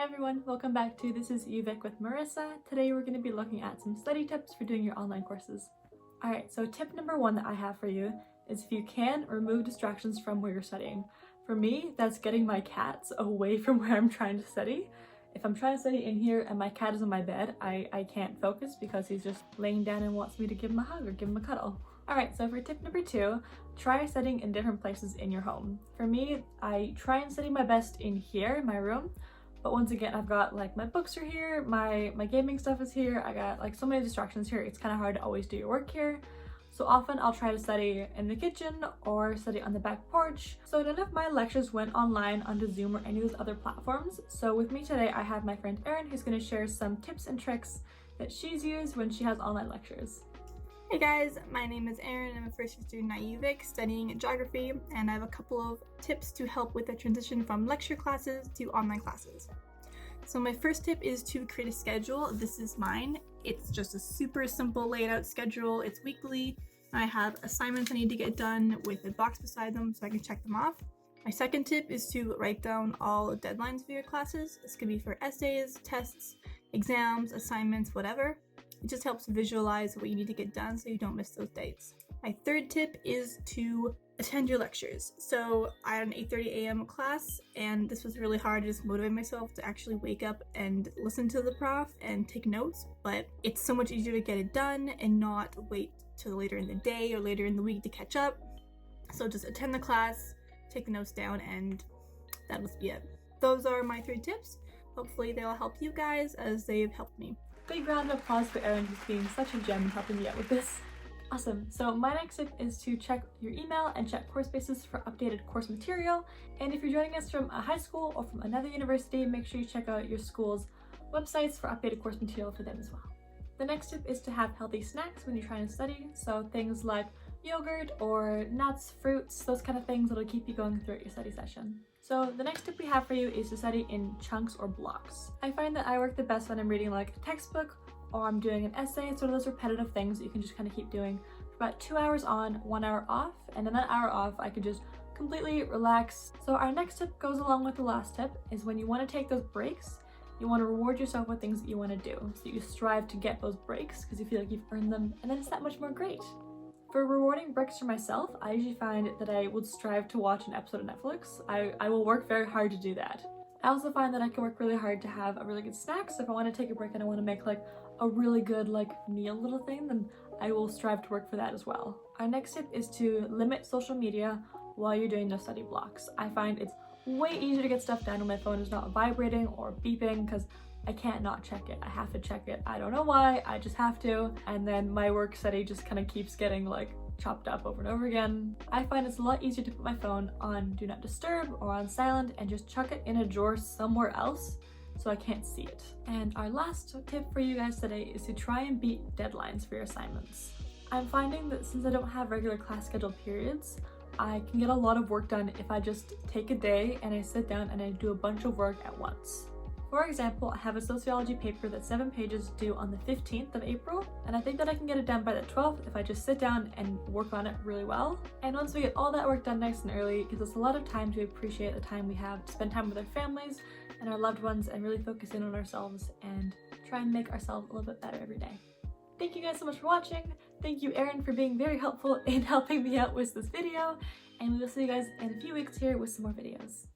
Hi everyone, welcome back to This is UVic with Marissa. Today we're going to be looking at some study tips for doing your online courses. Alright, so tip number one that I have for you is if you can, remove distractions from where you're studying. For me, that's getting my cats away from where I'm trying to study. If I'm trying to study in here and my cat is in my bed, I can't focus because he's just laying down and wants me to give him a hug or give him a cuddle. Alright, so for tip number two, try studying in different places in your home. For me, I try and study my best in here, in my room. But once again, I've got like my books are here, my gaming stuff is here, I got like so many distractions here, it's kind of hard to always do your work here. So often I'll try to study in the kitchen or study on the back porch. So none of my lectures went online onto Zoom or any of those other platforms. So with me today, I have my friend Erin who's going to share some tips and tricks that she's used when she has online lectures. Hey guys, my name is Erin. I'm a first year student at UVic studying geography, and I have a couple of tips to help with the transition from lecture classes to online classes. So my first tip is to create a schedule. This is mine. It's just a super simple laid out schedule. It's weekly. I have assignments I need to get done with a box beside them so I can check them off. My second tip is to write down all deadlines for your classes. This could be for essays, tests, exams, assignments, whatever. It just helps visualize what you need to get done so you don't miss those dates. My third tip is to attend your lectures. So I had an 8:30 a.m. class, and this was really hard to just motivate myself to actually wake up and listen to the prof and take notes, but it's so much easier to get it done and not wait till later in the day or later in the week to catch up. So just attend the class, take the notes down, and that must be it. Those are my 3 tips. Hopefully they'll help you guys as they've helped me. Big round of applause for Erin who's being such a gem and helping me out with this. Awesome. So my next tip is to check your email and check course bases for updated course material. And if you're joining us from a high school or from another university, make sure you check out your school's websites for updated course material for them as well. The next tip is to have healthy snacks when you're trying to study. So things like yogurt or nuts, fruits, those kind of things that'll keep you going throughout your study session. So the next tip we have for you is to study in chunks or blocks. I find that I work the best when I'm reading like a textbook or I'm doing an essay. It's sort of those repetitive things that you can just kind of keep doing for about 2 hours on, 1 hour off, and in that hour off I could just completely relax. So our next tip goes along with the last tip, is when you want to take those breaks, you want to reward yourself with things that you want to do. So you strive to get those breaks because you feel like you've earned them, and then it's that much more great. For rewarding breaks for myself, I usually find that I would strive to watch an episode of Netflix. I will work very hard to do that. I also find that I can work really hard to have a really good snack, so if I want to take a break and I want to make like a really good like meal little thing, then I will strive to work for that as well. Our next tip is to limit social media while you're doing those study blocks. I find it's way easier to get stuff done when my phone is not vibrating or beeping because I can't not check it. I have to check it. I don't know why, I just have to. And then my work study just kind of keeps getting like chopped up over and over again. I find it's a lot easier to put my phone on Do Not Disturb or on silent and just chuck it in a drawer somewhere else so I can't see it. And our last tip for you guys today is to try and beat deadlines for your assignments. I'm finding that since I don't have regular class scheduled periods, I can get a lot of work done if I just take a day and I sit down and I do a bunch of work at once. For example, I have a sociology paper that's 7 pages due on the 15th of April, and I think that I can get it done by the 12th if I just sit down and work on it really well. And once we get all that work done nice and early, it gives us a lot of time to appreciate the time we have to spend time with our families and our loved ones and really focus in on ourselves and try and make ourselves a little bit better every day. Thank you guys so much for watching. Thank you, Erin, for being very helpful in helping me out with this video, and we will see you guys in a few weeks here with some more videos.